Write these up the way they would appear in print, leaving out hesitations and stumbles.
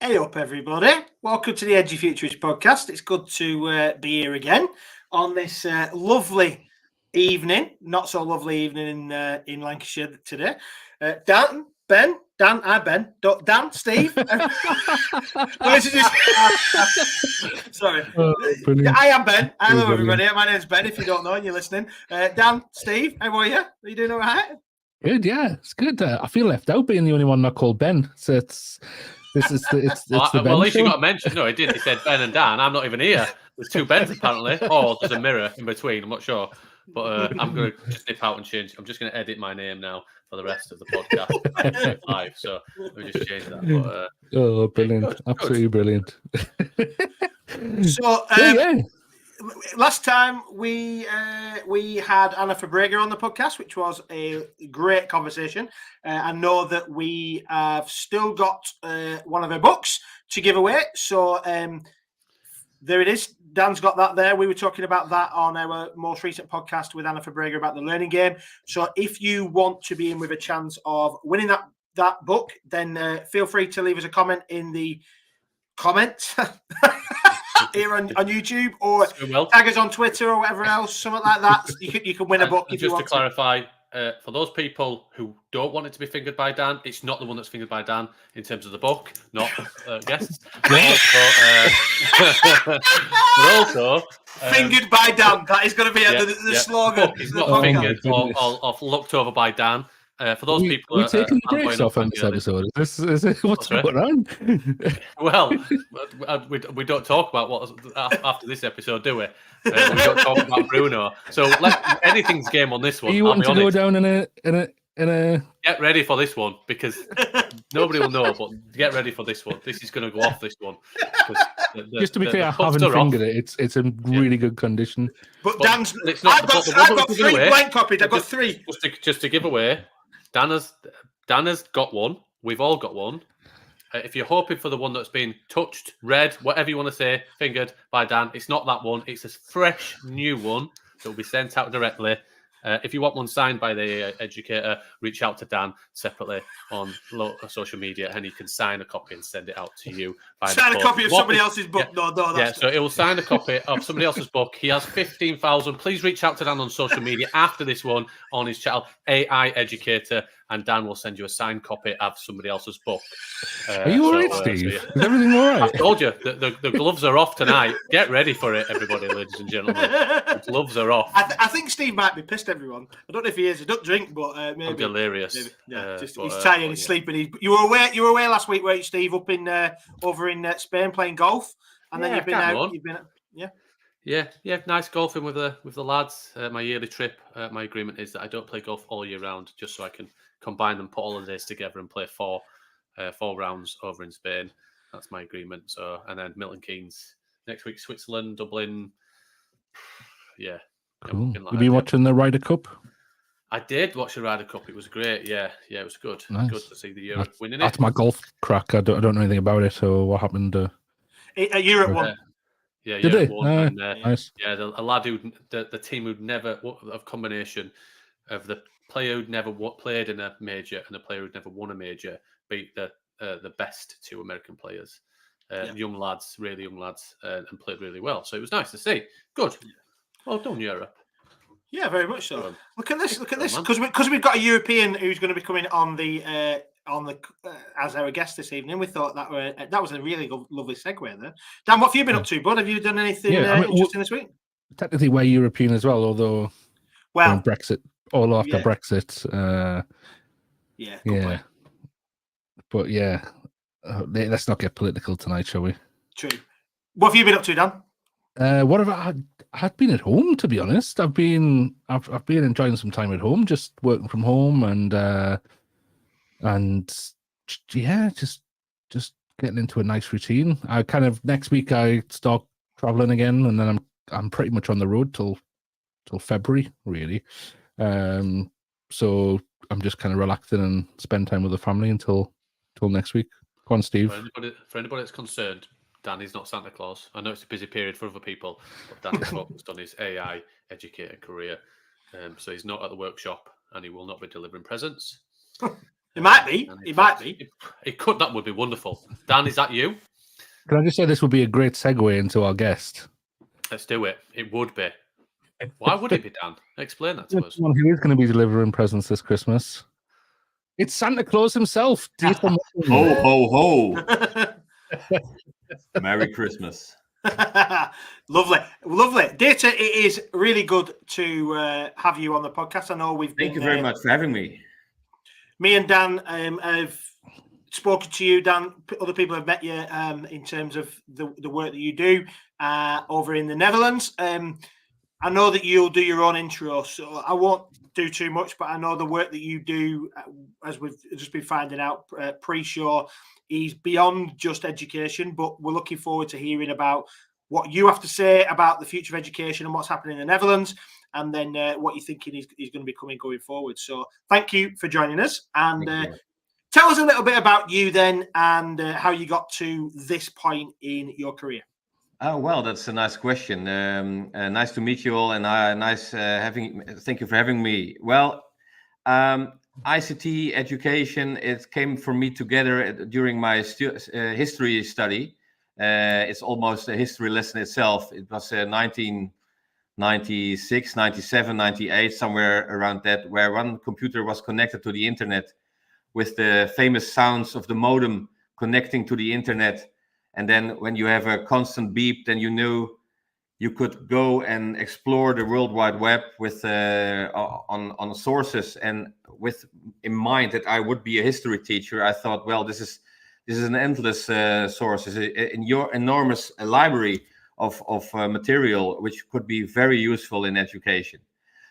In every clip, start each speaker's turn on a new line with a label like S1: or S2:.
S1: Hey up, everybody. Welcome to the Edufuturists podcast. It's good to be here again on this lovely evening, not so lovely evening in Lancashire today. Dan, Ben, Steve. Sorry. I am Ben. Hello, everybody. My name's Ben, if you don't know and you're listening. Dan, Steve, how are you? Are you doing all right?
S2: Good, yeah, it's good. I feel left out being the only one not called Ben. So it's the Ben
S3: at least
S2: show.
S3: you got to mention. No, he did. He said Ben and Dan. I'm not even here. There's two Bens apparently. Or there's a mirror in between. I'm not sure. But I'm going to just nip out and change. I'm just going to edit my name now for the rest of the podcast live. So let me just change that. But,
S2: oh, brilliant!
S3: Good,
S2: absolutely
S3: good.
S2: Brilliant.
S1: So
S2: yeah.
S1: Last time we had Anna Fabrega on the podcast, which was a great conversation. I know that we have still got one of her books to give away. So there it is. Dan's got that there. We were talking about that on our most recent podcast with Anna Fabrega about the learning game. So if you want to be in with a chance of winning that book, then feel free to leave us a comment in the comments. Here on YouTube, or tag us on Twitter or whatever else, something like that. You can win a book if you want.
S3: Just to clarify, for those people who don't want it to be fingered by Dan, it's not the one that's fingered by Dan in terms of the book, not guests. But also,
S1: fingered by Dan. That is going to be the slogan.
S3: The book is not fingered or looked over by Dan. For those people,
S2: we're taking the brakes off on this episode. What's going on?
S3: Well, we don't talk about what after this episode, do we? We don't talk about Bruno. So anything's game on this one.
S2: You want to go down in a?
S3: Get ready for this one because nobody will know. But get ready for this one. This is going to go off this one.
S2: Just to be clear, I haven't fingered it. It's in really good condition.
S1: But Dan's. I've got 3 blank copies. I've got 3.
S3: Just to give away. Dan has got one. We've all got one. If you're hoping for the one that's been touched, read, whatever you want to say, fingered by Dan, it's not that one. It's a fresh, new one that will be sent out directly. If you want one signed by the educator, reach out to Dan separately on social media, and he can sign a copy and send it out to you.
S1: Sign a copy of somebody else's book.
S3: Yeah,
S1: no.
S3: So it will sign a copy of somebody else's book. He has 15,000. Please reach out to Dan on social media after this one on his channel, AI Educator, and Dan will send you a signed copy of somebody else's book.
S2: Are you all right, Steve? Is everything all right?
S3: I told you, the gloves are off tonight. Get ready for it, everybody, ladies and gentlemen. The gloves are off.
S1: I think Steve might be pissed, everyone. I don't know if he is. He doesn't drink, but maybe.
S3: I'm delirious.
S1: Maybe. Yeah, he's tired, he's sleeping. You were away last week, weren't you, Steve, up in over in Spain playing golf? And then you've been out.
S3: Yeah, nice golfing with the lads. My yearly trip. My agreement is that I don't play golf all year round, just so I can combine them, put all the days together, and play 4 rounds over in Spain. That's my agreement. So, and then Milton Keynes next week, Switzerland, Dublin. Yeah.
S2: Cool. You've been watching the Ryder Cup?
S3: I did watch the Ryder Cup. It was great. Yeah, it was good.
S2: Nice.
S3: Good to see the Europe winning it.
S2: That's my golf crack. I don't know anything about it. So what happened?
S1: Europe won.
S3: Yeah,
S2: did they?
S3: Won.
S2: Nice.
S3: Yeah, a lad the team who'd never of combination of the player who'd never played in a major and the player who'd never won a major beat the best 2 American players. Young lads, really young lads, and played really well. So it was nice to see. Good. Well done, Europe.
S1: Yeah, very much so. Look at this, because we've got a European who's going to be coming on the as our guest this evening. We thought that was a really lovely segue there. Dan, what have you been up to, bud? Have you done anything interesting this week?
S2: Technically, we're European as well, although Brexit, all after Brexit.
S1: Point.
S2: But let's not get political tonight, shall we?
S1: True. What have you been up to, Dan?
S2: What have I've been at home, to be honest. I've been enjoying some time at home, just working from home, and just getting into a nice routine. I kind of next week I start traveling again, and then I'm pretty much on the road till February, really. So I'm just kind of relaxing and spend time with the family until next week. Go on, Steve.
S3: For anybody that's concerned, Danny's not Santa Claus. I know it's a busy period for other people, but Danny's focused on his AI educator career. So he's not at the workshop and he will not be delivering presents.
S1: It might be. It might be.
S3: It could. That would be wonderful. Dan, is that you?
S2: Can I just say this would be a great segue into our guest?
S3: Let's do it. It would be. Why would it be, Dan? Explain that to us.
S2: Someone who is going to be delivering presents this Christmas. It's Santa Claus himself, Dieter Mockelmann.
S4: Ho, ho, ho. Merry Christmas.
S1: Lovely. Dieter, it is really good to have you on the podcast. I know
S4: Thank you very much for having me.
S1: Me and Dan have spoken to you, Dan. Other people have met you in terms of the work that you do over in the Netherlands. I know that you'll do your own intro, so I won't do too much, but I know the work that you do, as we've just been finding out pre-show, is beyond just education, but we're looking forward to hearing about what you have to say about the future of education and what's happening in the Netherlands, and then what you're thinking is going to be going forward. So thank you for joining us, and tell us a little bit about you then, and how you got to this point in your career.
S4: Oh, well, that's a nice question. Nice to meet you all, and thank you for having me. Well, ICT education, it came for me together during my history study. It's almost a history lesson itself. It was 1996, 97, 98, somewhere around that, where one computer was connected to the internet with the famous sounds of the modem connecting to the internet. And then when you have a constant beep, then you knew you could go and explore the World Wide Web with on sources. And with in mind that I would be a history teacher, I thought, well, this is an endless sources in your enormous library of material, which could be very useful in education.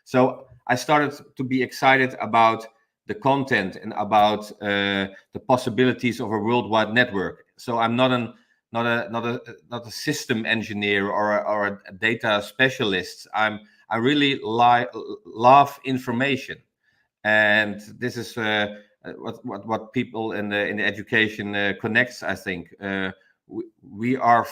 S4: So I started to be excited about the content and about the possibilities of a worldwide network. So I'm not a system engineer or a data specialist. I really love information, and this is what people in the education connects. I think we are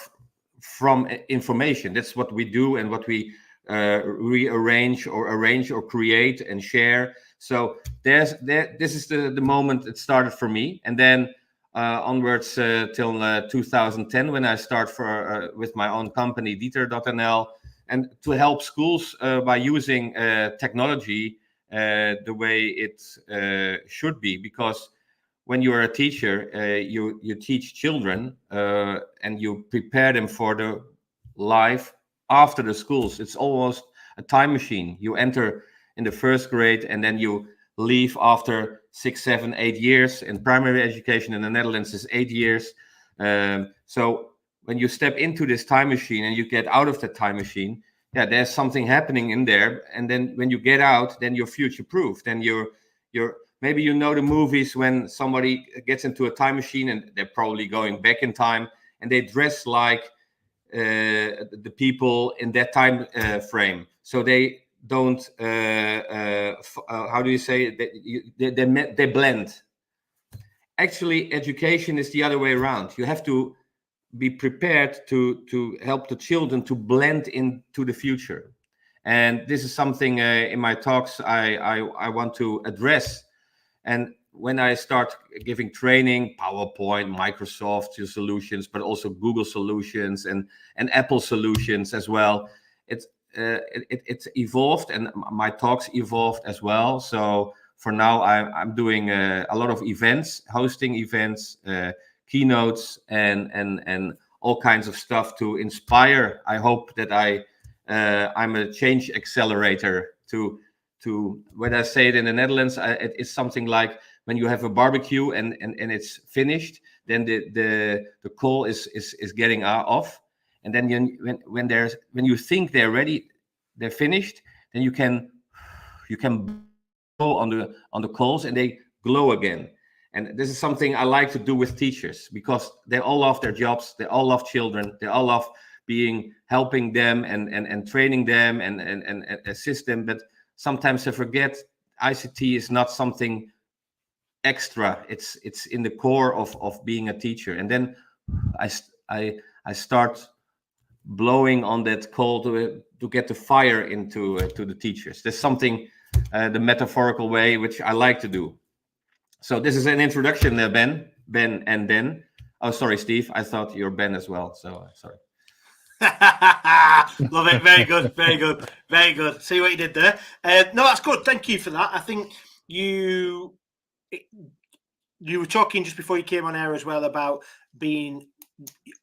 S4: from information. That's what we do, and what we rearrange or arrange or create and share. So this is the moment it started for me, and then onwards till 2010, when I start with my own company, Dieter.nl, and to help schools by using technology the way it should be. Because when you are a teacher, you teach children and you prepare them for the life after the schools. It's almost a time machine. You enter in the first grade, and then you leave after 6, 7, 8 years. In primary education in the Netherlands is 8 years. So when you step into this time machine and you get out of the time machine, there's something happening in there. And then when you get out, then you're future-proof. Then you're maybe you know the movies when somebody gets into a time machine and they're probably going back in time, and they dress like the people in that time frame. So they don't how do you say it? They blend. Actually, education is the other way around. You have to be prepared to help the children to blend into the future. And this is something in my talks I want to address. And when I start giving training, PowerPoint, Microsoft solutions, but also Google solutions and Apple solutions as well, it's evolved, and my talks evolved as well. So for now, I'm doing a lot of events, hosting events, keynotes, and all kinds of stuff to inspire. I hope that I'm a change accelerator to when I say it in the Netherlands, it's something like when you have a barbecue and it's finished, then the coal is getting off. And then when you think they're ready, they're finished, then you can blow on the coals and they glow again. And this is something I like to do with teachers, because they all love their jobs, they all love children, they all love helping them and training them and assist them. But sometimes they forget ICT is not something extra. It's in the core of being a teacher. And then I start blowing on that coal to get the fire into to the teachers. There's something the metaphorical way which I like to do. So this is an introduction, Ben, and then. Oh, sorry, Steve. I thought you're Ben as well. So sorry.
S1: Love it. Very good. Very good. Very good. See what you did there. No, that's good. Thank you for that. I think you were talking just before you came on air as well about being,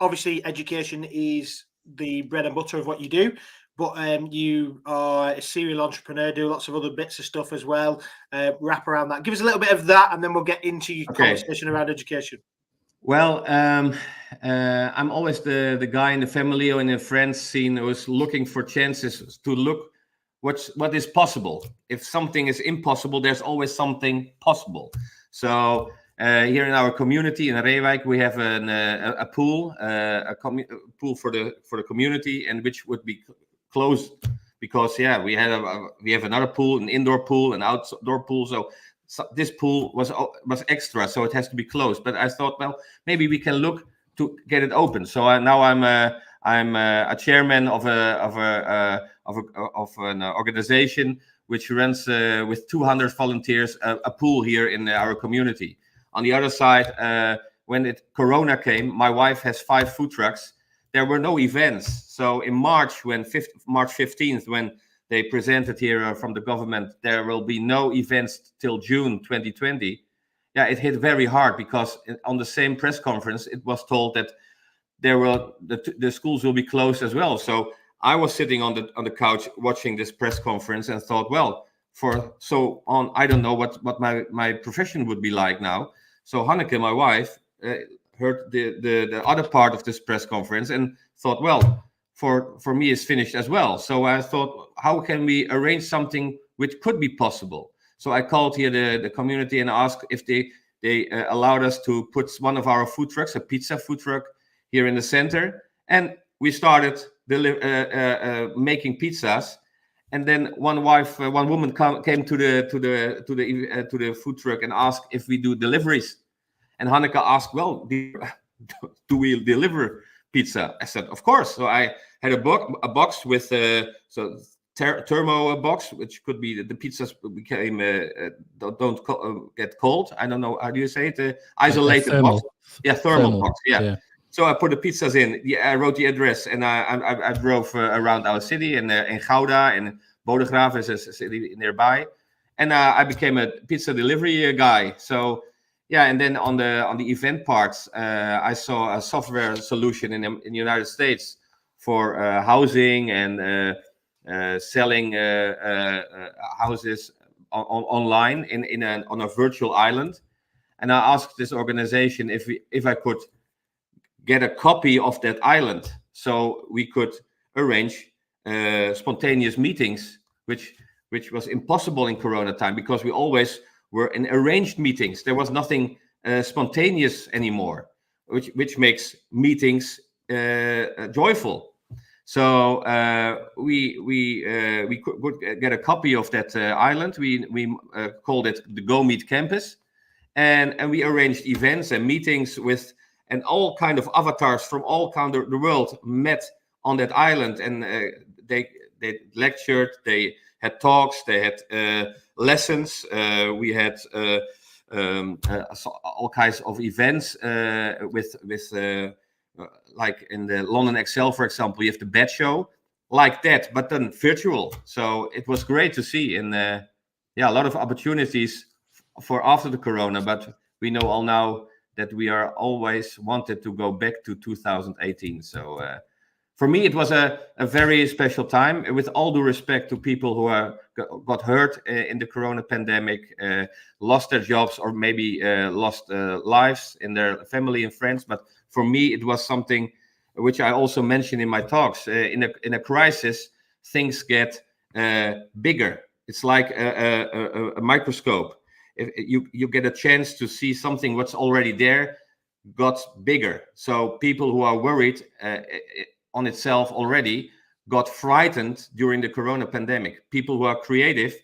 S1: obviously education is the bread and butter of what you do, but you are a serial entrepreneur, do lots of other bits of stuff as well. Wrap around that. Give us a little bit of that, and then we'll get into your conversation around education.
S4: Well, I'm always the guy in the family or in the friends scene who's looking for chances to look what is possible. If something is impossible, there's always something possible. So here in our community in Reewijk, we have a pool, pool for the community, and which would be closed because we have another pool, an indoor pool, an outdoor pool. So this pool was extra, so it has to be closed. But I thought, well, maybe we can look to get it open. So now I'm a chairman of an organization which runs with 200 volunteers a pool here in our community. On the other side, when Corona came, my wife has 5 food trucks. There were no events. So in March, March 15th, when they presented here from the government, there will be no events till June 2020. Yeah, it hit very hard because on the same press conference, it was told that the schools will be closed as well. So I was sitting on the couch watching this press conference and thought, well, I don't know what my profession would be like now. So Hanneke, my wife, heard the other part of this press conference and thought, well, for me it's finished as well. So I thought, how can we arrange something which could be possible? So I called here the community and asked if they allowed us to put one of our food trucks, a pizza food truck, here in the center, and we started making pizzas. And then one woman came to the food truck and asked if we do deliveries. And Hanneke asked, well, do we deliver pizza? I said, of course. So I had a box with thermo box, which could be the pizzas became don't get cold. I don't know, how do you say it? Isolated box. Yeah, thermal box. Yeah. So I put the pizzas in. Yeah, I wrote the address, and I drove around our city in Gouda and Bodegraven is a city nearby, and I became a pizza delivery guy. So yeah, and then on the event parts, I saw a software solution in the United States for housing and selling houses online on a virtual island. And I asked this organization if I could get a copy of that island so we could arrange spontaneous meetings, which was impossible in Corona time because we always were in arranged meetings. There was nothing spontaneous anymore, which makes meetings joyful. So we could get a copy of that island. We called it the Go Meet Campus, and we arranged events and meetings and all kind of avatars from all kind of the world met on that island, and they lectured, they had talks, they had lessons. We had all kinds of events with like in the London Excel, for example, you have the bat show like that, but then virtual. So it was great to see, and a lot of opportunities for after the Corona. But we know all now that we are always wanted to go back to 2018. So for me, it was a very special time. With all due respect to people who got hurt in the Corona pandemic, lost their jobs, or maybe lost lives in their family and friends. But for me, it was something which I also mentioned in my talks. In a crisis, things get bigger. It's like a microscope. If you get a chance to see something what's already there got bigger. So people who are worried on itself already got frightened during the Corona pandemic. People who are creative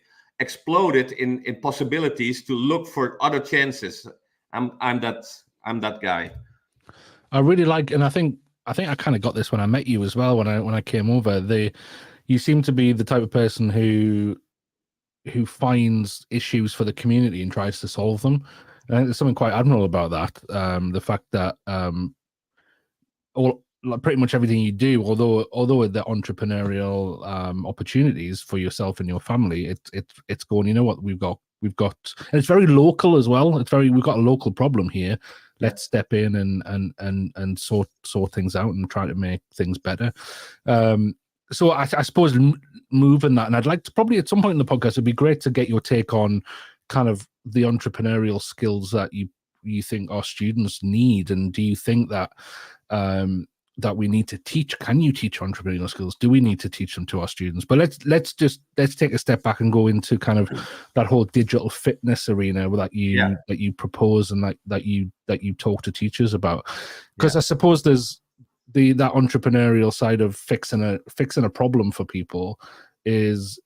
S4: exploded in possibilities to look for other chances. I'm that guy.
S2: I really like, and I think I kind of got this when I met you as well. When I came over, you seem to be the type of person who finds issues for the community and tries to solve them. And there's something quite admirable about that. The fact that pretty much everything you do, although the entrepreneurial opportunities for yourself and your family, it's going, you know what, we've got, and it's very local as well. We've got a local problem here. Let's step in and sort things out and try to make things better. So I suppose moving that, and I'd like to probably at some point in the podcast, it'd be great to get your take on kind of the entrepreneurial skills that you think our students need, and do you think that that we need to teach? Can you teach entrepreneurial skills? Do we need to teach them to our students? But let's take a step back and go into kind of that whole digital fitness arena that you propose and that you talk to teachers about, because I suppose there's that entrepreneurial side of fixing a problem for people is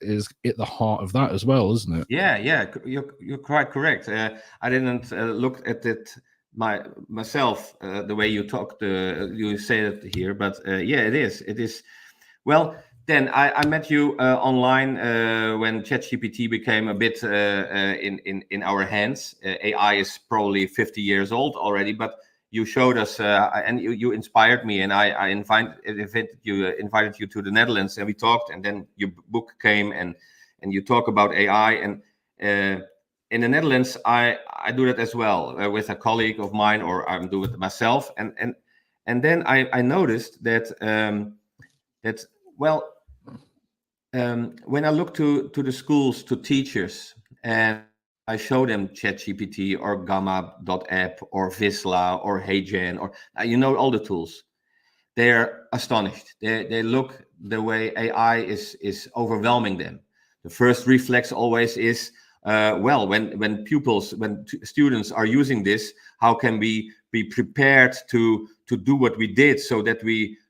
S2: at the heart of that as well, isn't it?
S4: Yeah, you're quite correct. I didn't look at it myself the way you you say it here, but it is. Well, then I met you online when ChatGPT became a bit in our hands. AI is probably 50 years old already, but you showed us and you inspired me, and I invited you to the Netherlands, and we talked, and then your book came, and you talk about AI, and in the Netherlands I do that as well with a colleague of mine, or I'm doing it myself, and then I noticed that when I look to the schools, to teachers, and I show them ChatGPT or Gamma.app or Visla or HeyGen, or all the tools, they're astonished. They look the way AI is overwhelming them. The first reflex always is, when students are using this, how can we be prepared to do what we did, so that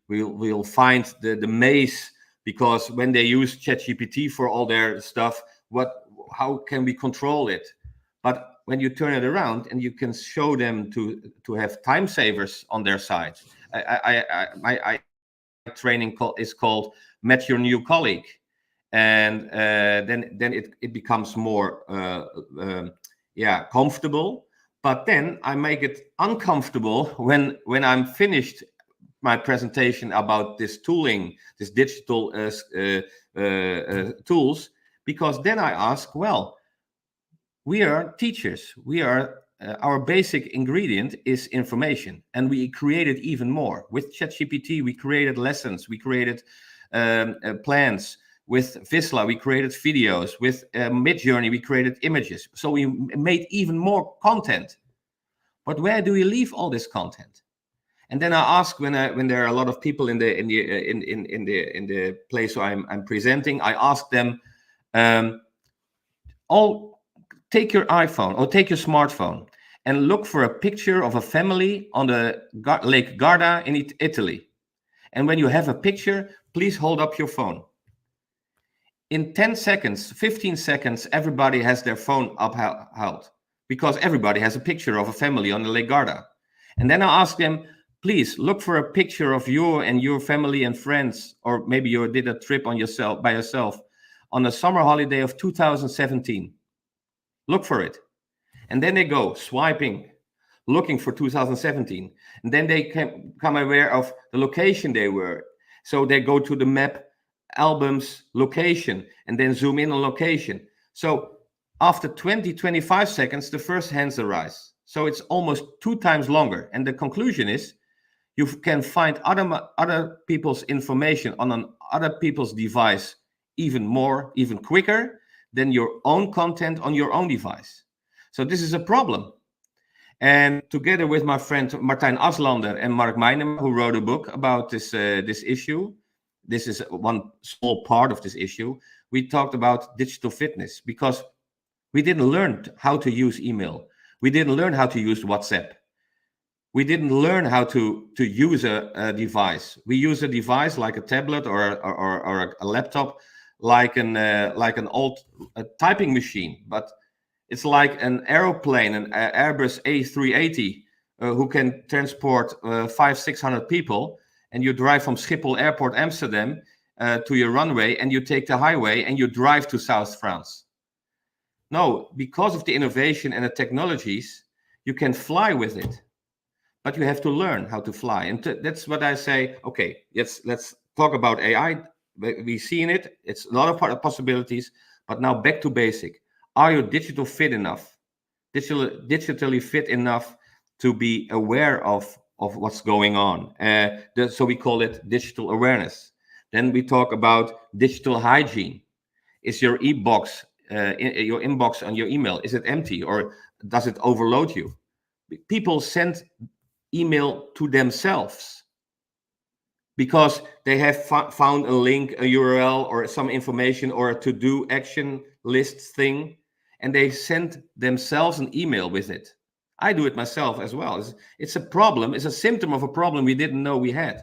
S4: we'll find the maze, because when they use ChatGPT for all their stuff, how can we control it? But when you turn it around and you can show them to have time savers on their side, my training is called Met Your New Colleague, and then it becomes more comfortable. But then I make it uncomfortable when I'm finished my presentation about this tooling, this digital tools, because then I ask, well, we are teachers. We are our basic ingredient is information, and we created even more with ChatGPT. We created lessons. We created plans. With Visla, we created videos. With Midjourney, we created images. So we made even more content. But where do we leave all this content? And then I ask, when there are a lot of people in the place where I'm presenting, I ask them, take your iPhone or take your smartphone and look for a picture of a family on the Lake Garda in Italy. And when you have a picture, please hold up your phone. In 10 seconds, 15 seconds, everybody has their phone upheld, because everybody has a picture of a family on the Lake Garda. And then I ask them, please look for a picture of you and your family and friends, or maybe you did a trip by yourself on a summer holiday of 2017. Look for it. And then they go swiping, looking for 2017. And then they become aware of the location they were. So they go to the map, albums, location, and then zoom in on location. So after 20-25 seconds, the first hands arise. So it's almost 2 times longer. And the conclusion is, you can find other people's information on other people's device even quicker than your own content on your own device. So this is a problem. And together with my friend Martijn Aslander and Mark Meineman, who wrote a book about this issue, this is one small part of this issue, we talked about digital fitness, because we didn't learn how to use email. We didn't learn how to use WhatsApp. We didn't learn how to use a device. We use a device like a tablet or a laptop, like an old typing machine, but it's like an aeroplane, an Airbus A380, who can transport 500-600 people, and you drive from Schiphol Airport, Amsterdam, to your runway, and you take the highway and you drive to South France. No, because of the innovation and the technologies, You can fly with it, but you have to learn how to fly. And that's what I say. Okay, let's talk about AI. We've seen it. It's a lot of possibilities. But now back to basic. Are you digitally fit enough to be aware of what's going on? So we call it digital awareness. Then we talk about digital hygiene. Is your your inbox on your email, is it empty, or does it overload you? People send email to themselves because they have found a link, a URL, or some information, or a to-do action list thing, and they send themselves an email with it. I do it myself as well. It's a problem. It's a symptom of a problem we didn't know we had.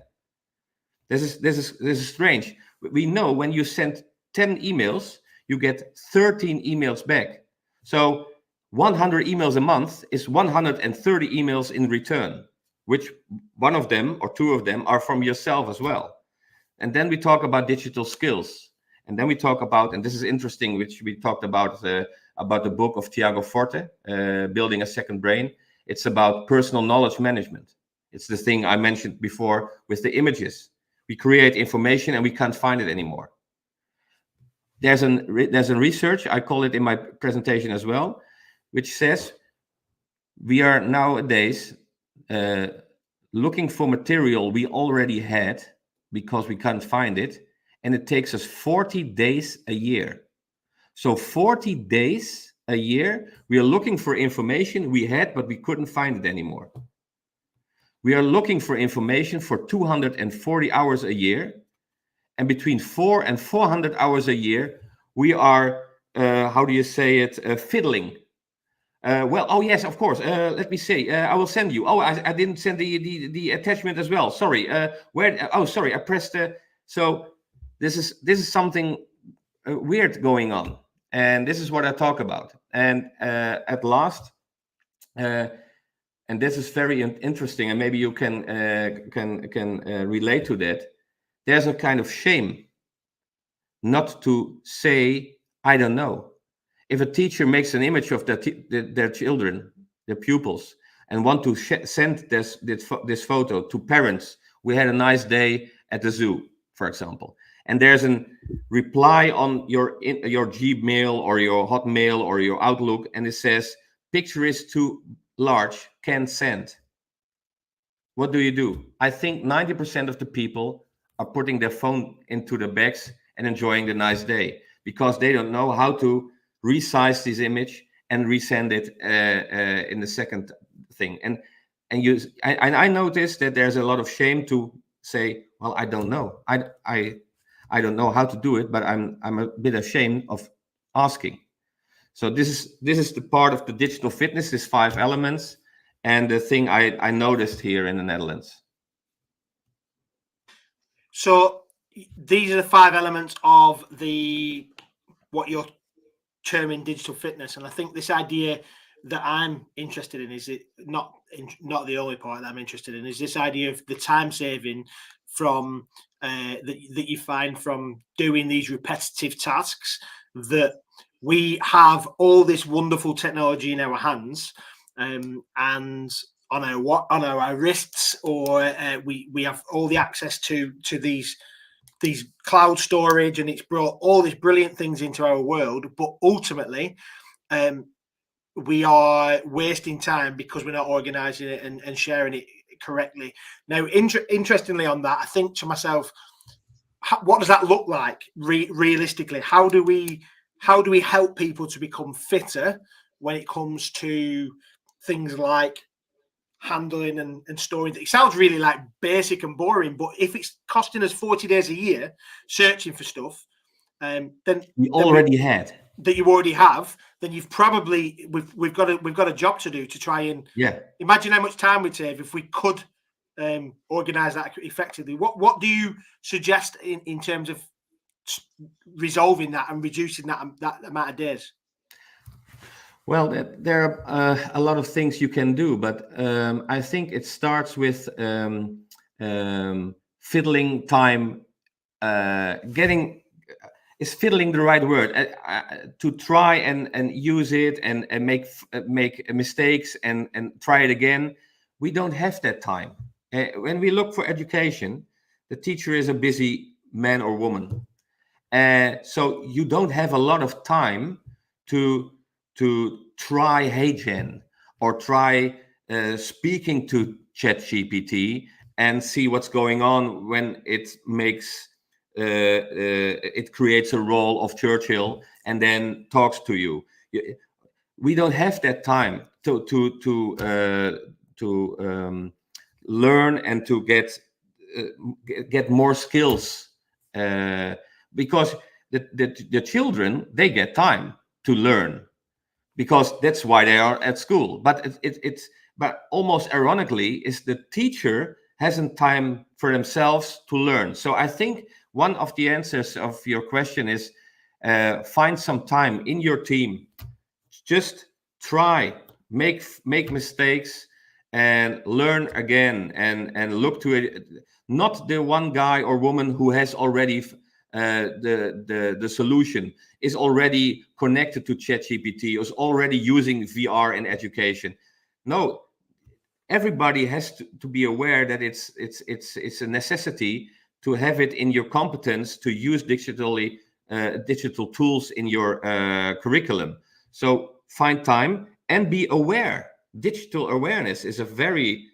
S4: This is strange. We know when you send 10 emails, you get 13 emails back. So 100 emails a month is 130 emails in return, which one of them or two of them are from yourself as well. And then we talk about digital skills. And then we talk about, and this is interesting, which we talked about the book of Tiago Forte, Building a Second Brain. It's about personal knowledge management. It's the thing I mentioned before with the images. We create information and we can't find it anymore. There's a research, I call it in my presentation as well, which says we are nowadays looking for material we already had because we can't find it, and it takes us 40 days a year. So 40 days a year, we are looking for information we had, but we couldn't find it anymore. We are looking for information for 240 hours a year, and between 400 and 400 hours a year, we are, fiddling. Oh yes, of course. Let me see. I will send you. Oh, I didn't send the attachment as well. Sorry. Sorry. I pressed. So this is something weird going on, and this is what I talk about. And at last, and this is very interesting, and maybe you can relate to that. There's a kind of shame not to say I don't know. If a teacher makes an image of their children, their pupils, and want to send this photo to parents, we had a nice day at the zoo, for example, and there's a reply on your Gmail or your Hotmail or your Outlook, and it says picture is too large, can't send. What do? I think 90% of the people are putting their phone into the bags and enjoying the nice day because they don't know how to resize this image and resend it in the second thing. And I noticed that there's a lot of shame to say, well, I don't know. I don't know how to do it, but I'm a bit ashamed of asking. So this is the part of the digital fitness, these 5 elements, and the thing I noticed here in the Netherlands.
S1: So these are the 5 elements of what you're terming digital fitness, and I think this idea that I'm interested in is not the only part that I'm interested in, is this idea of the time saving from that you find from doing these repetitive tasks, that we have all this wonderful technology in our hands and on our wrists, or we have all the access to these cloud storage, and it's brought all these brilliant things into our world, but ultimately we are wasting time because we're not organizing it and sharing it correctly. Now, interestingly on that, I think to myself, what does that look like realistically? How do we help people to become fitter when it comes to things like handling and storing? It sounds really like basic and boring, but if it's costing us 40 days a year searching for stuff, then
S4: you already had
S1: that you already have, then you've probably we've got a job to do to try and imagine how much time we'd save if we could organize that effectively. What do you suggest in terms of resolving that and reducing that amount of days?
S4: Well, there are a lot of things you can do, but I think it starts with fiddling time, getting is fiddling the right word, to try and use it and make mistakes and try it again. We don't have that time. When we look for education, the teacher is a busy man or woman. So you don't have a lot of time to try HeyGen or try speaking to ChatGPT and see what's going on when it makes it creates a role of Churchill and then talks to you. We don't have that time to learn and to get more skills, because the children, they get time to learn because that's why they are at school. But but almost ironically is the teacher hasn't time for themselves to learn. So I think one of the answers of your question is find some time in your team. Just try, make mistakes and learn again and look to it. Not the one guy or woman who has already the solution, is already connected to ChatGPT, is already using VR in education. No, everybody has to be aware that it's a necessity to have it in your competence to use digital tools in your curriculum. So find time and be aware. Digital awareness is a very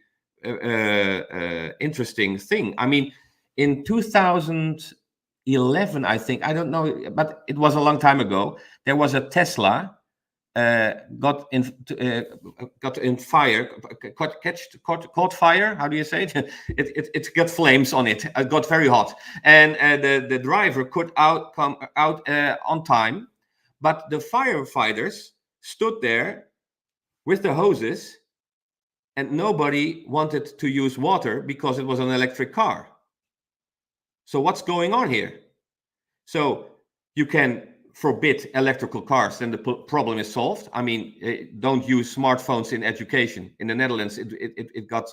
S4: interesting thing. I mean, in 2011, I think, I don't know, but it was a long time ago, there was a Tesla got caught fire. How do you say it? It got flames on it. It got very hot, and the driver could come out on time, but the firefighters stood there with the hoses, and nobody wanted to use water because it was an electric car. So what's going on here? So you can forbid electrical cars, then the problem is solved. I mean, don't use smartphones in education. In the Netherlands, it got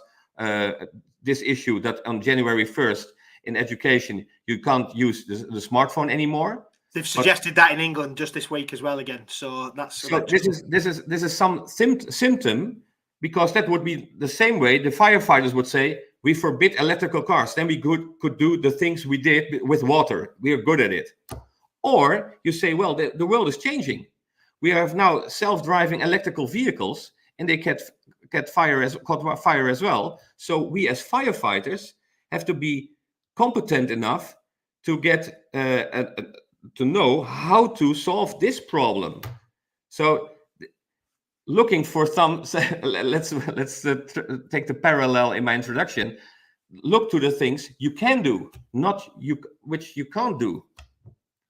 S4: this issue that on January 1st in education, you can't use the smartphone anymore.
S1: They've suggested that in England just this week as well again. So that's
S4: this is some symptom, because that would be the same way the firefighters would say, we forbid electrical cars, then we could do the things we did with water. We are good at it. Or you say, well, the world is changing. We have now self-driving electrical vehicles, and they caught fire as well. So we as firefighters have to be competent enough to get to know how to solve this problem. So looking for some, let's take the parallel in my introduction. Look to the things you can do, not which you can't do.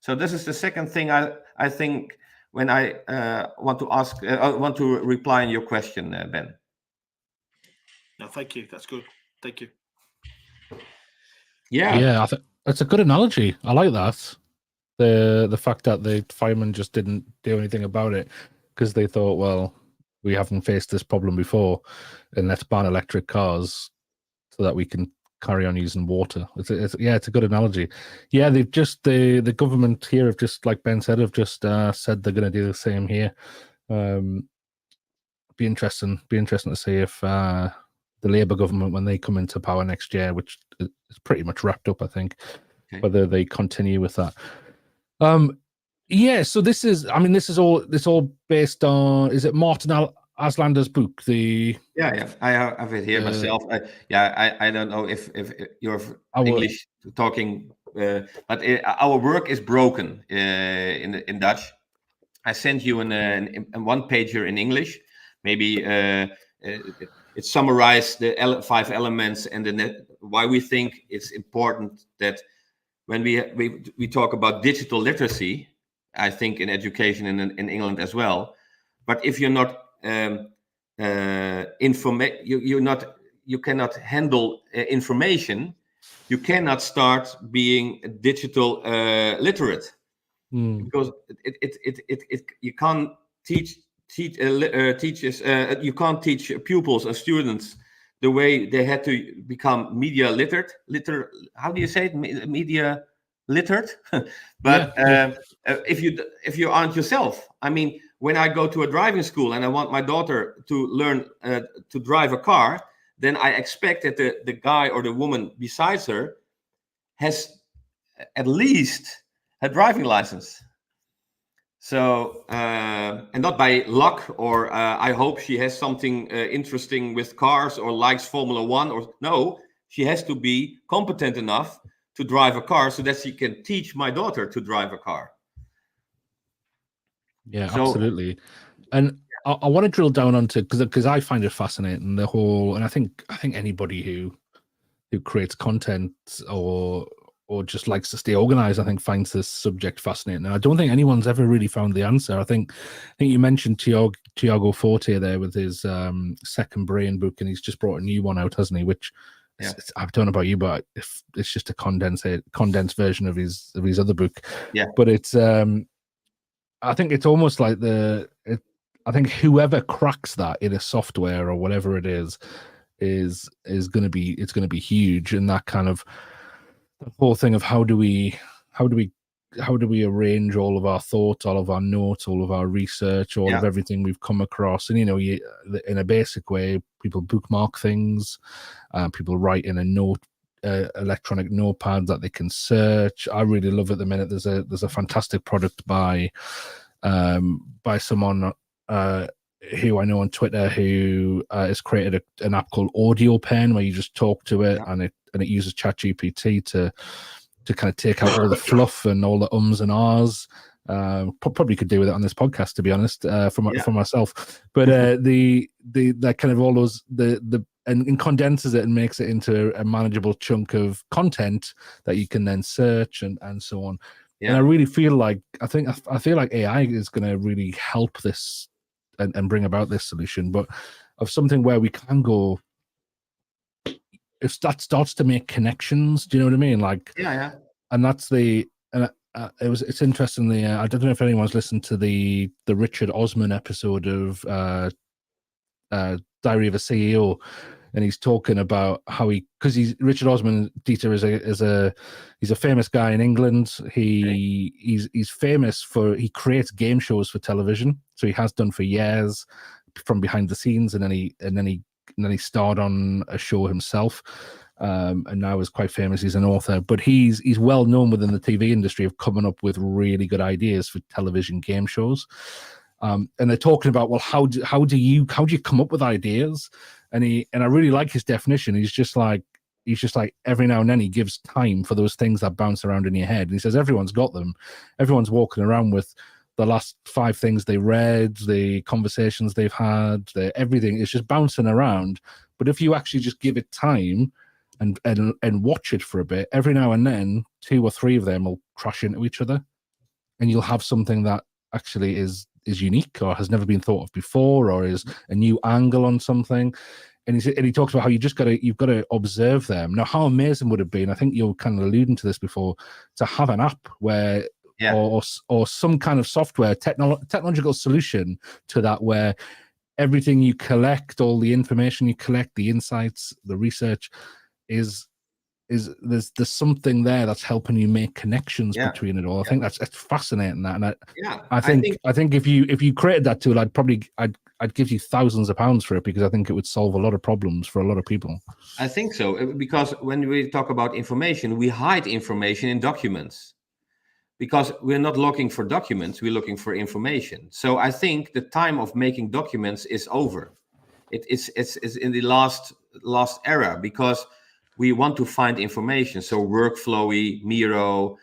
S4: So this is the second thing I think when I want to reply on your question, Ben.
S1: No, thank you. That's good. Thank you.
S2: Yeah, I think that's a good analogy. I like that. The fact that the firemen just didn't do anything about it because they thought, well, we haven't faced this problem before, and let's ban electric cars so that we can carry on using water. It's a good analogy. Yeah, they've just the government here have just, like Ben said, have just said they're going to do the same here. Be interesting to see if the Labour government, when they come into power next year, which is pretty much wrapped up, I think, whether they continue with that. Yeah, so this is all based on, is it Martin Aslander's book?
S4: Yeah, I have it here myself. I don't know if you're English talking, but our work is broken in Dutch. I sent you a one pager in English. Maybe it summarized the 5 elements and why we think it's important that when we talk about digital literacy, I think in education and in England as well. But if you're not you cannot handle information, you cannot start being digital literate, because you can't teach pupils and students the way they had to become media literate. How do you say it? Media littered, but if you aren't yourself, I mean, when I go to a driving school and I want my daughter to learn to drive a car, then I expect that the guy or the woman besides her has at least a driving license. So, and not by luck, or I hope she has something interesting with cars or likes Formula One, or no, she has to be competent enough to drive a car so that she can teach my daughter to drive a car.
S2: Yeah, absolutely. And I want to drill down onto, because I find it fascinating, the whole, and I think anybody who creates content or just likes to stay organized, I think finds this subject fascinating. And I don't think anyone's ever really found the answer. I think you mentioned Tiago Forte there with his Second Brain book, and he's just brought a new one out, hasn't he? Which I don't know about you, but it's just a condensed version of his other book.
S4: Yeah.
S2: But it's I think it's almost like I think whoever cracks that in a software or whatever it is going to be huge. And that kind of the whole thing of how do we arrange all of our thoughts, all of our notes, all of our research, all of everything we've come across. And in a basic way, people bookmark things, people write in a note, electronic notepad that they can search. I really love at the minute there's a fantastic product by someone who I know on Twitter who has created an app called Audio Pen, where you just talk to it and it uses ChatGPT to kind of take out all the fluff and all the ums and ahs. Probably could do with it on this podcast, to be honest, for myself. But that kind of all those and condenses it and makes it into a manageable chunk of content that you can then search and so on. Yeah. And I really feel like I feel like AI is going to really help this and bring about this solution, but of something where we can go. If that starts to make connections, do you know what I mean? Like, and that's it's interesting. I don't know if anyone's listened to the Richard Osman episode of Diary of a CEO, and he's talking about how because Richard Osman, Dieter he's a famous guy in England. He's famous for he creates game shows for television, so he has done for years from behind the scenes, and then he starred on a show himself, and now is quite famous. He's an author, but he's well known within the TV industry of coming up with really good ideas for television game shows. And they're talking about, well, how do you come up with ideas? And I really like his definition. He's just like every now and then he gives time for those things that bounce around in your head. And he says everyone's got them. Everyone's walking around with the last 5 things they read, the conversations they've had, everything is just bouncing around. But if you actually just give it time and watch it for a bit, every now and then 2 or 3 of them will crash into each other, and you'll have something that actually is unique or has never been thought of before, or is a new angle on something. And he talks about how you've got to observe them. Now, how amazing would it be? And I think you're kind of alluding to this before, to have an app where or some kind of software technological solution to that, where everything you collect, all the information you collect, the insights, the research is there's something there that's helping you make connections between it all. I think that's fascinating. That, and I think if you created that tool, I'd give you thousands of pounds for it, because I think it would solve a lot of problems for a lot of people.
S4: I think so, because when we talk about information, we hide information in documents, because we're not looking for documents, we're looking for information. So I think the time of making documents is over. It's in the last era, because we want to find information. So Workflowy, Miro,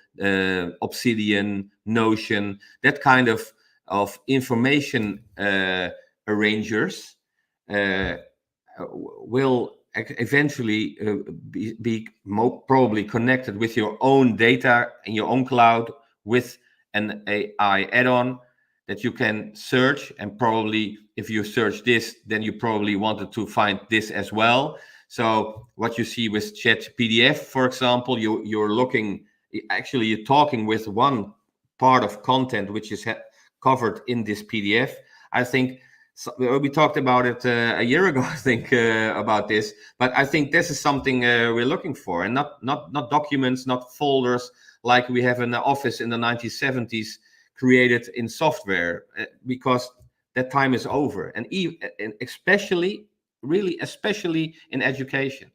S4: Obsidian, Notion, that kind of information arrangers will eventually be probably connected with your own data in your own cloud, with an AI add-on that you can search. And probably if you search this, then you probably wanted to find this as well. So what you see with Chat PDF, for example, you're talking with one part of content which is covered in this PDF. I think we talked about it a year ago, I think, about this. But I think this is something we're looking for, and not documents, not folders, like we have an office in the 1970s created in software, because that time is over. And especially, really, especially in education.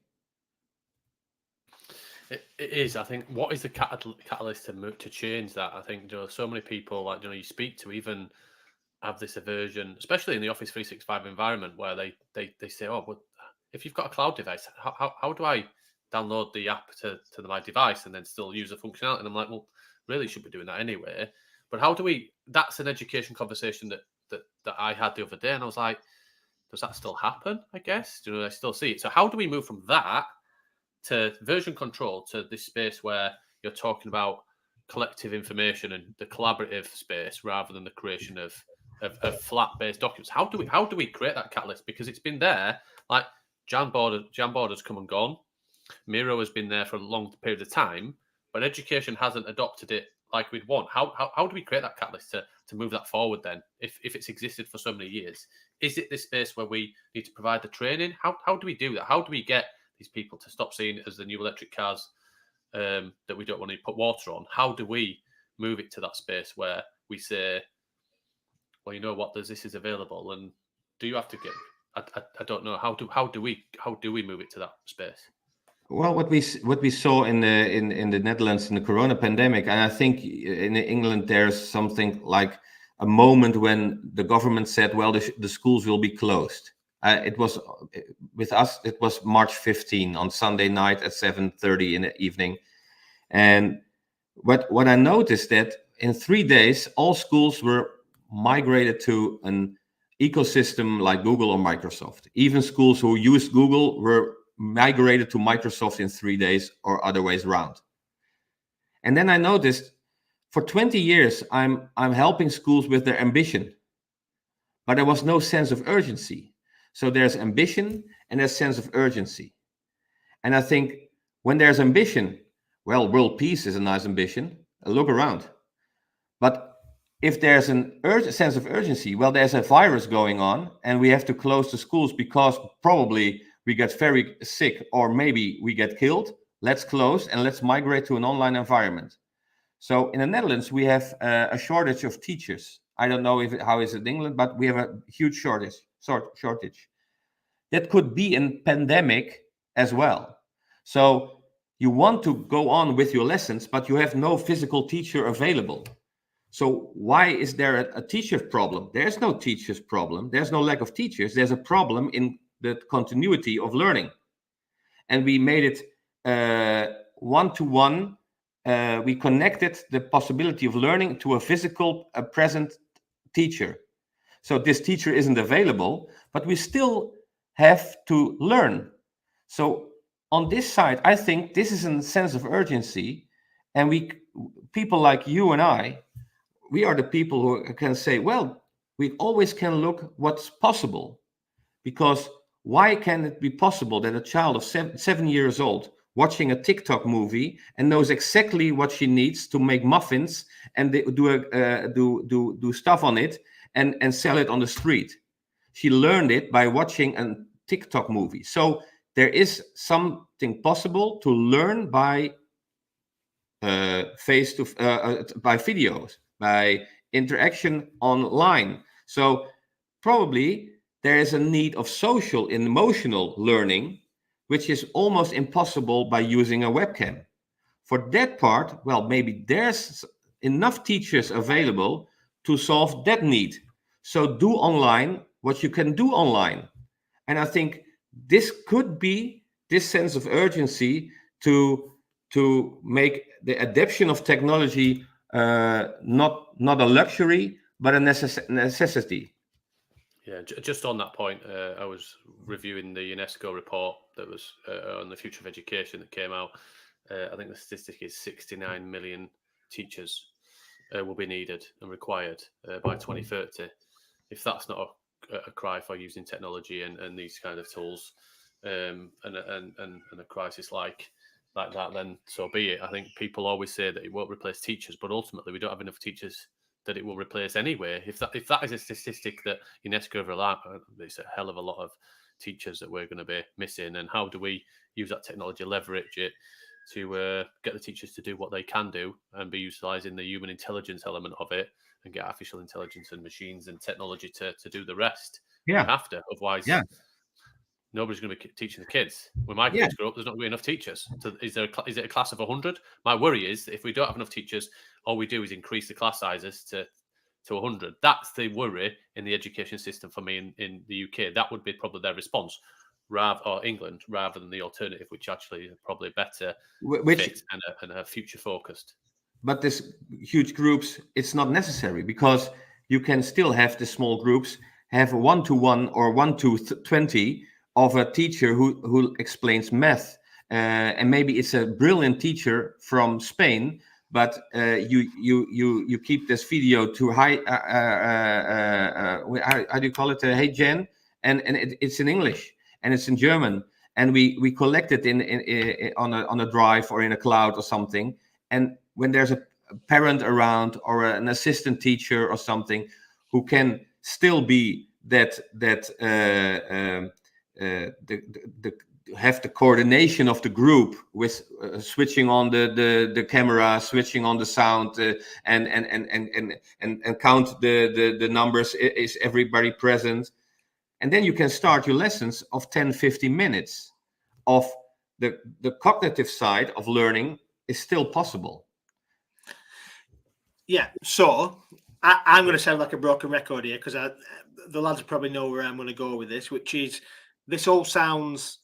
S3: It is. I think what is the catalyst to change that? I think there are so many people, like, you speak to, even have this aversion, especially in the Office 365 environment, where they say, oh, but if you've got a cloud device, how do I download the app to my device and then still use the functionality? And I'm like, well, really should be doing that anyway. But how do we? That's an education conversation that I had the other day, and I was like, does that still happen? I guess, I still see it. So how do we move from that to version control, to this space where you're talking about collective information and the collaborative space rather than the creation of flat-based documents? How do we create that catalyst? Because it's been there. Like Jamboard has come and gone. Miro has been there for a long period of time, but education hasn't adopted it like we'd want. How do we create that catalyst to move that forward then? If it's existed for so many years, is it this space where we need to provide the training? How do we do that? How do we get these people to stop seeing it as the new electric cars that we don't want to put water on? How do we move it to that space where we say, well, you know what, this is available, and do you have to get? I don't know. How do we move it to that space?
S4: Well, what we saw in the Netherlands in the Corona pandemic, and I think in England there's something like a moment when the government said, well, the schools will be closed. It was with us. It was March 15 on Sunday night at 7:30 in the evening, and what I noticed that in 3 days all schools were migrated to an ecosystem like Google or Microsoft. Even schools who used Google were migrated to Microsoft in 3 days, or other ways around. And then I noticed for 20 years I'm helping schools with their ambition, but there was no sense of urgency. So there's ambition and there's sense of urgency. And I think when there's ambition, well, world peace is a nice ambition. Look around. But if there's a sense of urgency, well, there's a virus going on and we have to close the schools because probably we get very sick or maybe we get killed. Let's close and let's migrate to an online environment. So in the Netherlands, we have a shortage of teachers. I don't know how is it in England, but we have a huge shortage. That could be in pandemic as well. So you want to go on with your lessons, but you have no physical teacher available. So why is there a teacher problem? There's no teacher's problem. There's no lack of teachers. There's a problem in the continuity of learning. And we made it one-to-one. We connected the possibility of learning to a physical, present teacher. So this teacher isn't available, but we still have to learn. So on this side, I think this is a sense of urgency. And people like you and I, we are the people who can say, well, we always can look what's possible. Because why can it be possible that a child of 7 years old watching a TikTok movie and knows exactly what she needs to make muffins and do stuff on it and sell it on the street? She learned it by watching a TikTok movie. So there is something possible to learn by by videos, by interaction online. So probably there is a need of social and emotional learning, which is almost impossible by using a webcam. For that part, well, maybe there's enough teachers available to solve that need. So do online what you can do online. And I think this could be this sense of urgency to make the adoption of technology not a luxury, but a necessity.
S3: Yeah, just on that point, I was reviewing the UNESCO report that was on the future of education that came out. I think the statistic is 69 million teachers will be needed and required by 2030. If that's not a cry for using technology and these kind of tools, and a crisis like that, then so be it. I think people always say that it won't replace teachers, but ultimately we don't have enough teachers that it will replace anyway. If that is a statistic that UNESCO rely on, it's a hell of a lot of teachers that we're going to be missing. And how do we use that technology, leverage it to get the teachers to do what they can do and be utilising the human intelligence element of it and get artificial intelligence and machines and technology to do the rest.
S4: Yeah.
S3: You have to, otherwise nobody's going to be teaching the kids. When my kids grow up, there's not going to be enough teachers. So is it a class of 100? My worry is that if we don't have enough teachers, all we do is increase the class sizes to 100. That's the worry in the education system for me in the UK. That would be probably their response, or England, rather than the alternative, which actually is probably better fit and a future focused.
S4: But this huge groups, it's not necessary, because you can still have the small groups, have a 1-to-1 or 1-to-20 of a teacher who explains math, and maybe it's a brilliant teacher from Spain, but you keep this video to high how do you call it, hey Jen, and it's in English and it's in German, and we collect it in on a drive or in a cloud or something, and when there's a parent around or an assistant teacher or something who can still be have the coordination of the group with switching on the camera, switching on the sound, and count the numbers. Is everybody present? And then you can start your lessons of 10-15 minutes of the cognitive side of learning is still possible.
S1: Yeah, so I'm going to sound like a broken record here, because the lads probably know where I'm going to go with this, which is, this all sounds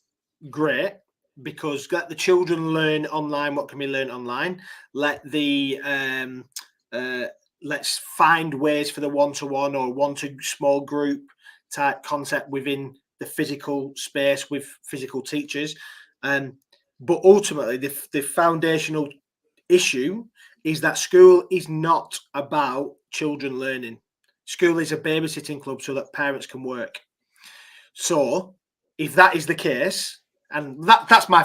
S1: great, because let the children learn online what can be learned online. Let the let's find ways for the one-to-one or one-to-small group type concept within the physical space with physical teachers. But ultimately, the foundational issue is that school is not about children learning. School is a babysitting club so that parents can work. So if that is the case, and that's my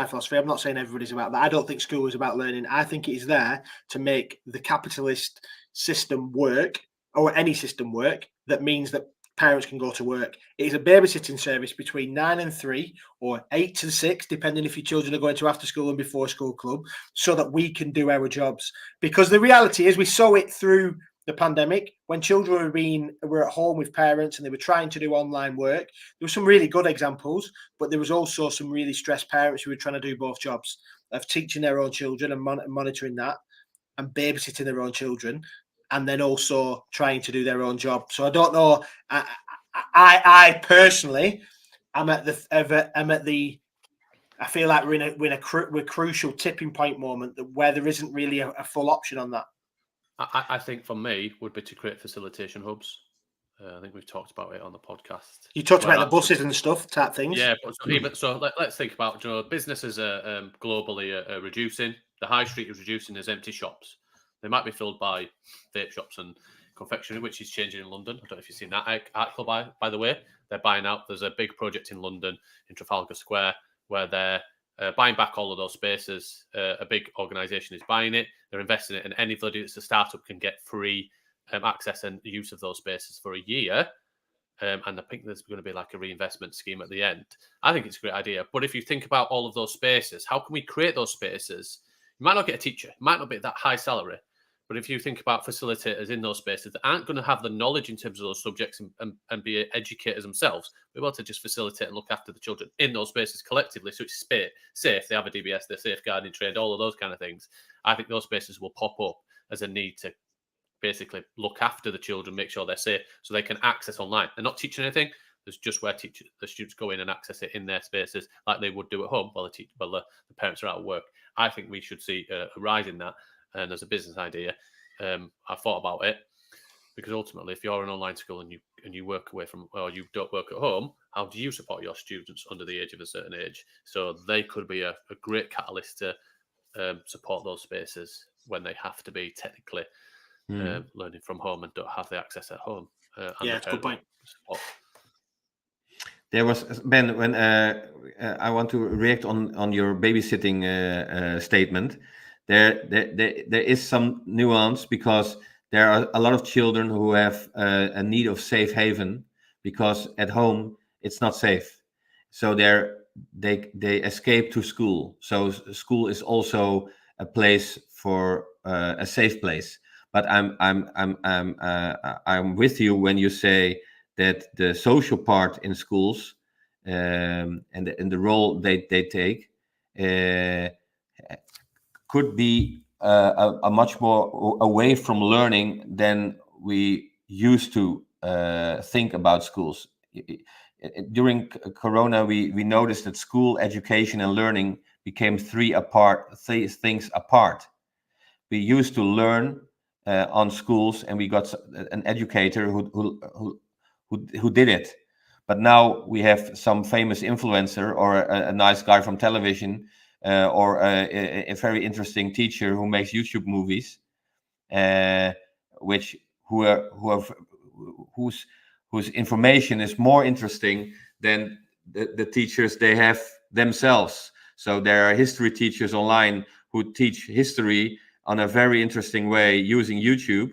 S1: philosophy, I'm not saying everybody's about that. I don't think school is about learning. I think it is there to make the capitalist system work, or any system work, that means that parents can go to work. It is a babysitting service between 9 and 3 or 8 to 6, depending if your children are going to after school and before school club, so that we can do our jobs. Because the reality is, we saw it through the pandemic when children were at home with parents and they were trying to do online work. There were some really good examples, but there was also some really stressed parents who were trying to do both jobs of teaching their own children and monitoring that, and babysitting their own children, and then also trying to do their own job. So I don't know. I personally, I feel like we're in a crucial tipping point moment where there isn't really a full option on that.
S3: I think for me would be to create facilitation hubs. I think we've talked about it on the podcast.
S1: You talked about the buses and stuff, type things.
S3: Yeah, let's think about, businesses are globally are reducing. The high street is reducing as empty shops. They might be filled by vape shops and confectionery, which is changing in London. I don't know if you've seen that article, by the way. They're buying out. There's a big project in London, in Trafalgar Square, where they're buying back all of those spaces. A big organisation is buying it. They're investing in it, and anybody that's a startup can get free access and use of those spaces for a year. And I think there's going to be like a reinvestment scheme at the end. I think it's a great idea. But if you think about all of those spaces, how can we create those spaces? You might not get a teacher. It might not be that high salary. But if you think about facilitators in those spaces that aren't going to have the knowledge in terms of those subjects and be educators themselves, be able to just facilitate and look after the children in those spaces collectively, so it's safe, they have a DBS, they're safeguarding trained, all of those kind of things. I think those spaces will pop up as a need to basically look after the children, make sure they're safe, so they can access online. They're not teaching anything. There's just where the students go in and access it in their spaces like they would do at home while the parents are out of work. I think we should see a rise in that. And as a business idea, I thought about it, because ultimately, if you're an online school and you work away from, or you don't work at home, how do you support your students under the age of a certain age? So they could be a great catalyst to support those spaces when they have to be technically learning from home and don't have the access at home.
S1: Yeah, good point.
S3: Support.
S4: There was, Ben, when I want to react on your babysitting statement. There is some nuance, because there are a lot of children who have a need of safe haven, because at home it's not safe. So they're they escape to school. So school is also a place for a safe place. But I'm with you when you say that the social part in schools and the role they take could be a much more away from learning than we used to think about schools. During Corona, we noticed that school education and learning became three things apart. We used to learn on schools, and we got an educator who did it. But now we have some famous influencer or a nice guy from television or a very interesting teacher who makes YouTube movies, whose information is more interesting than the teachers they have themselves. So there are history teachers online who teach history on a very interesting way using YouTube,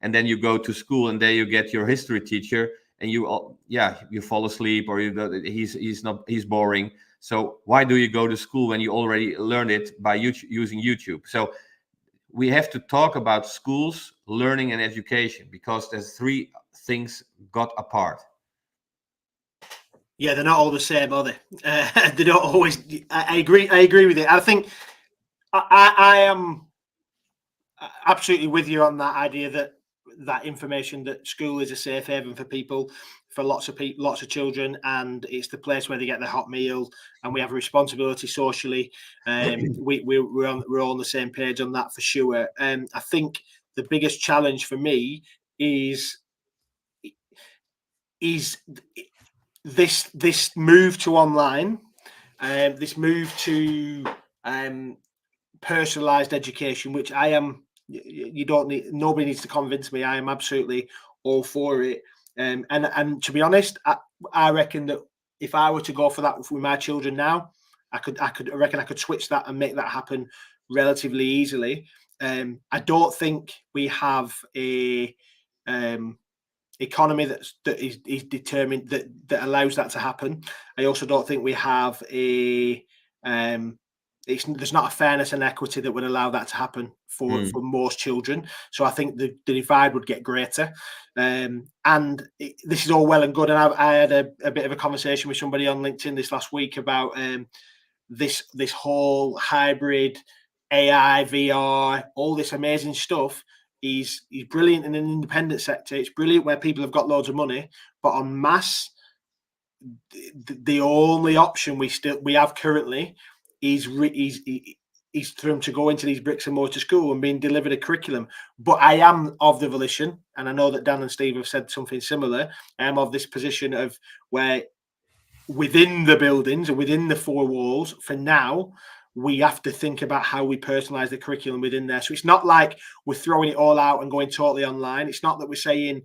S4: and then you go to school and there you get your history teacher, and you fall asleep, or he's boring. So why do you go to school when you already learned it by using YouTube? So we have to talk about schools, learning, and education, because there's three things got apart.
S1: Yeah, they're not all the same, are they? They don't always. I agree with it. I think I am absolutely with you on that idea that information, that school is a safe haven for people, for lots of children, and it's the place where they get their hot meal, and we have a responsibility socially. We're all on the same page on that for sure. I think the biggest challenge for me is this move to online, this move to personalized education, which I am. Nobody needs to convince me. I am absolutely all for it. And to be honest, I reckon that if I were to go for that with my children now, I reckon I could switch that and make that happen relatively easily. I don't think we have a economy that is determined that allows that to happen. I also don't think we have a there's not a fairness and equity that would allow that to happen for most children. So I think the divide would get greater. This is all well and good. And I had a bit of a conversation with somebody on LinkedIn this last week about this whole hybrid AI, VR, all this amazing stuff. He's brilliant in an independent sector. It's brilliant where people have got loads of money, but en masse, the only option we have currently is for them to go into these bricks and mortar school and being delivered a curriculum. But I am of the volition, and I know that Dan and Steve have said something similar. I am of this position of where within the buildings and within the four walls, for now, we have to think about how we personalize the curriculum within there. So it's not like we're throwing it all out and going totally online. It's not that we're saying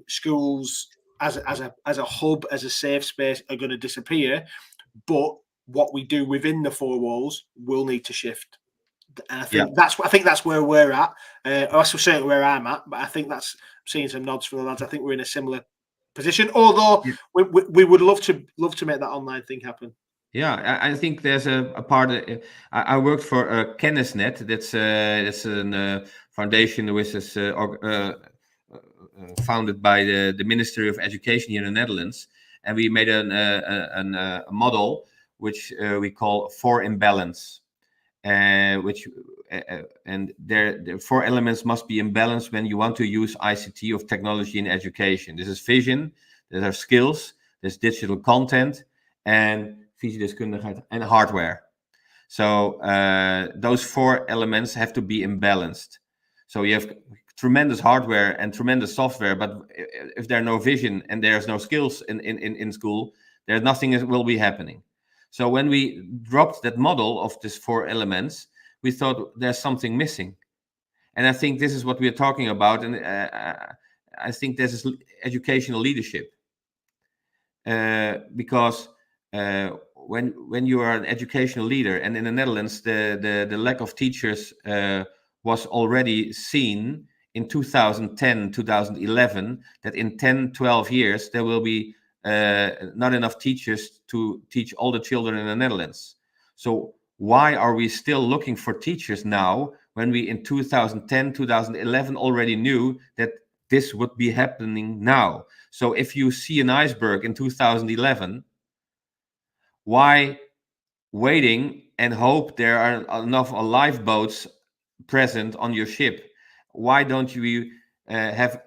S1: schools as a hub, as a safe space, are going to disappear, but what we do within the four walls will need to shift. And I think that's where we're at. That's certainly where I'm at. But I think I'm seeing some nods from the lads. I think we're in a similar position. Although we would love to make that online thing happen.
S4: Yeah, I think there's a part. I worked for Kennisnet. That's a foundation which is founded by the Ministry of Education here in the Netherlands, and we made a model which we call 4 imbalance, and the 4 elements must be in balance when you want to use ICT of technology in education. This is vision, there are skills, there's digital content, and visiedeskundigheid and hardware. So those 4 elements have to be imbalanced. So you have tremendous hardware and tremendous software, but if there are no vision and there's no skills in school, there's nothing will be happening. So when we dropped that model of these 4 elements, we thought there's something missing. And I think this is what we're talking about. And I think this is educational leadership. Because when you are an educational leader, and in the Netherlands, the lack of teachers was already seen in 2010, 2011, that in 10, 12 years, there will be not enough teachers to teach all the children in the Netherlands. So why are we still looking for teachers now when we in 2010, 2011 already knew that this would be happening now? So if you see an iceberg in 2011, why waiting and hope there are enough lifeboats present on your ship? Why don't you have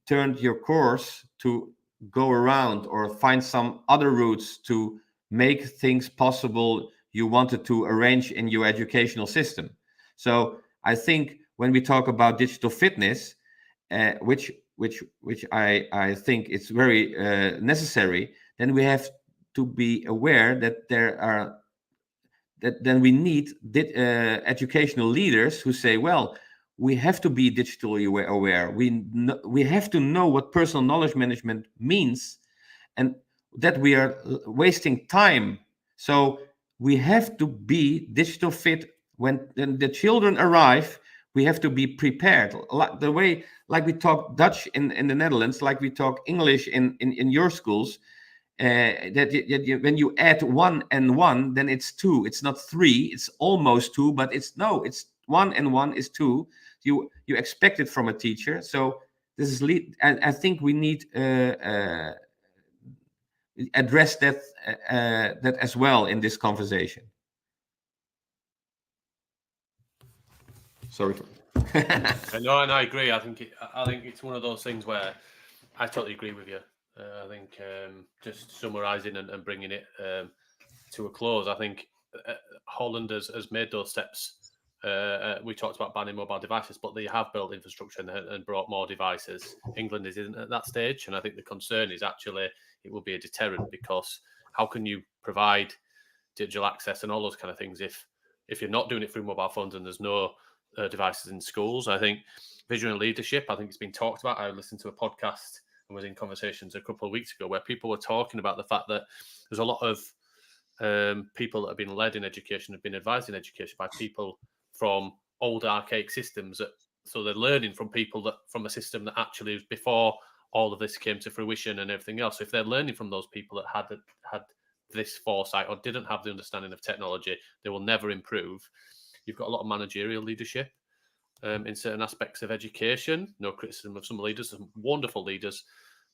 S4: turned your course to go around or find some other routes to make things possible you wanted to arrange in your educational system? So I think when we talk about digital fitness, which I think it's very necessary, then we have to be aware that then we need educational leaders who say, well, we have to be digitally aware. We have to know what personal knowledge management means, and that we are wasting time. So we have to be digital fit when the children arrive. We have to be prepared, like we talk Dutch in the Netherlands, like we talk English in your schools. When you add 1 and 1, then it's 2. It's not 3. It's almost 2, but it's 1 and 1 is 2. You expect it from a teacher. So this is I think we need address that as well in this conversation. Sorry.
S3: No, and I agree. I think it's one of those things where I totally agree with you. I think just summarising and bringing it to a close, I think Holland has made those steps. We talked about banning mobile devices, but they have built infrastructure and brought more devices. England isn't at that stage, and I think the concern is actually it will be a deterrent, because how can you provide digital access and all those kind of things if you're not doing it through mobile phones and there's no devices in schools? I think vision and leadership, I think it's been talked about. I listened to a podcast and was in conversations a couple of weeks ago where people were talking about the fact that there's a lot of people that have been led in education, have been advised in education by people from old archaic systems. So they're learning from people from a system that actually was before all of this came to fruition and everything else. So if they're learning from those people that had this foresight or didn't have the understanding of technology, they will never improve. You've got a lot of managerial leadership in certain aspects of education. No criticism of some leaders, some wonderful leaders,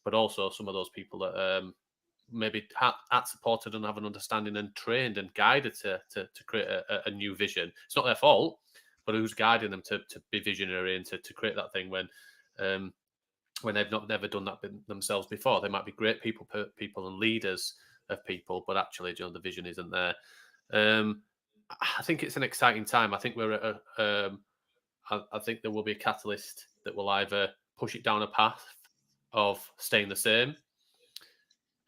S3: but also some of those people that maybe had supported and have an understanding and trained and guided to create a new vision. It's not their fault, but who's guiding them to be visionary and to create that thing when they've never done that themselves before. They might be great people and leaders of people, but actually, the vision isn't there. I think it's an exciting time. I think we're at I think there will be a catalyst that will either push it down a path of staying the same,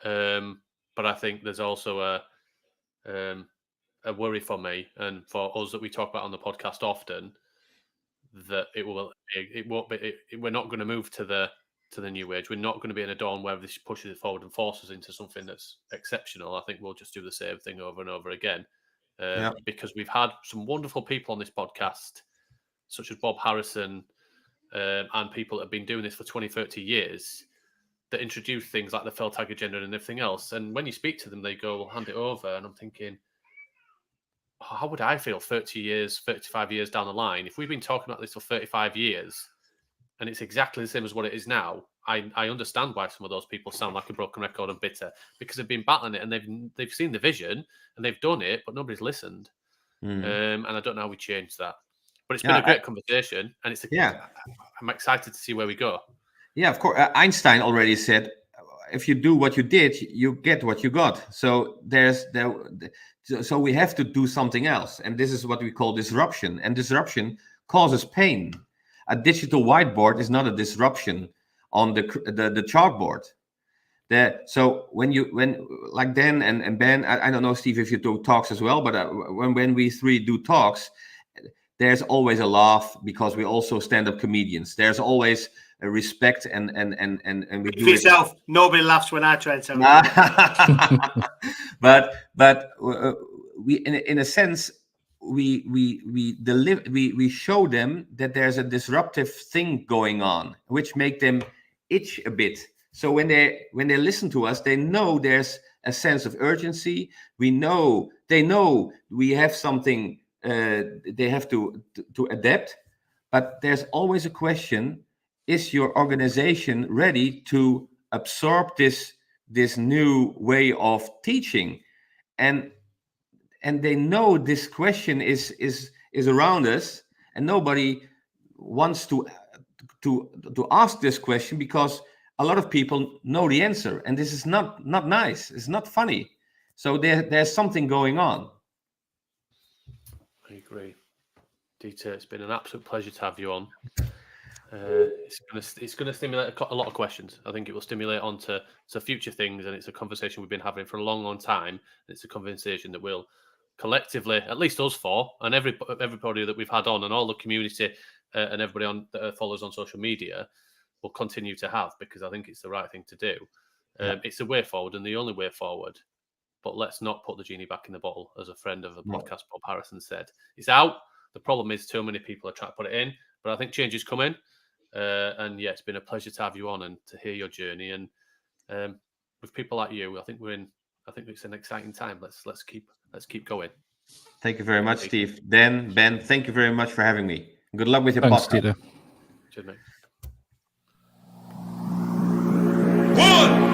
S3: but I think there's also a worry for me and for us that we talk about on the podcast often, that we're not going to move to the new age. We're not going to be in a dawn where this pushes it forward and forces into something that's exceptional. I think we'll just do the same thing over and over again, because we've had some wonderful people on this podcast, such as Bob Harrison, and people that have been doing this for 20, 30 years, that introduce things like the Feldtag agenda and everything else. And when you speak to them, they go, "Well, hand it over." And I'm thinking, how would I feel 30 years, 35 years down the line if we've been talking about this for 35 years and it's exactly the same as what it is now? I understand why some of those people sound like a broken record and bitter, because they've been battling it and they've seen the vision and they've done it, but nobody's listened. And I don't know how we change that. But it's been a great conversation, and I'm excited to see where we go.
S4: Yeah, of course. Einstein already said, if you do what you did, you get what you got. So so we have to do something else, and this is what we call disruption. And disruption causes pain. A digital whiteboard is not a disruption on the chalkboard. So when like Dan and Ben, I don't know, Steve, if you do talks as well, but when we three do talks, there's always a laugh, because we also stand-up comedians. There's always a respect and we do
S1: yourself. Nobody laughs when I try and tell
S4: but we in a sense we show them that there's a disruptive thing going on, which make them itch a bit. So when they listen to us, they know there's a sense of urgency. They know we have something they have to adapt. But there's always a question: is your organization ready to absorb this new way of teaching? And they know this question is around us, and nobody wants to ask this question because a lot of people know the answer, and this is not nice. It's not funny. So there's something going on.
S3: I agree, Dieter. It's been an absolute pleasure to have you on. It's going to stimulate a lot of questions. I think it will stimulate onto future things, and it's a conversation we've been having for a long time. It's a conversation that we'll collectively, at least us four, and everybody that we've had on, and all the community and everybody that follows on social media, will continue to have, because I think it's the right thing to do. It's the way forward and the only way forward. But let's not put the genie back in the bottle, as a friend of the podcast, Bob Harrison, said. It's out. The problem is too many people are trying to put it in, but I think change is coming. And yeah, it's been a pleasure to have you on and to hear your journey. And with people like you, I think it's an exciting time. Let's keep going.
S4: Thank you very much, Steve. Ben, thank you very much for having me. Good luck with your
S2: Thanks,
S4: podcast.
S2: Dieter.
S3: Cheers, mate.
S5: 1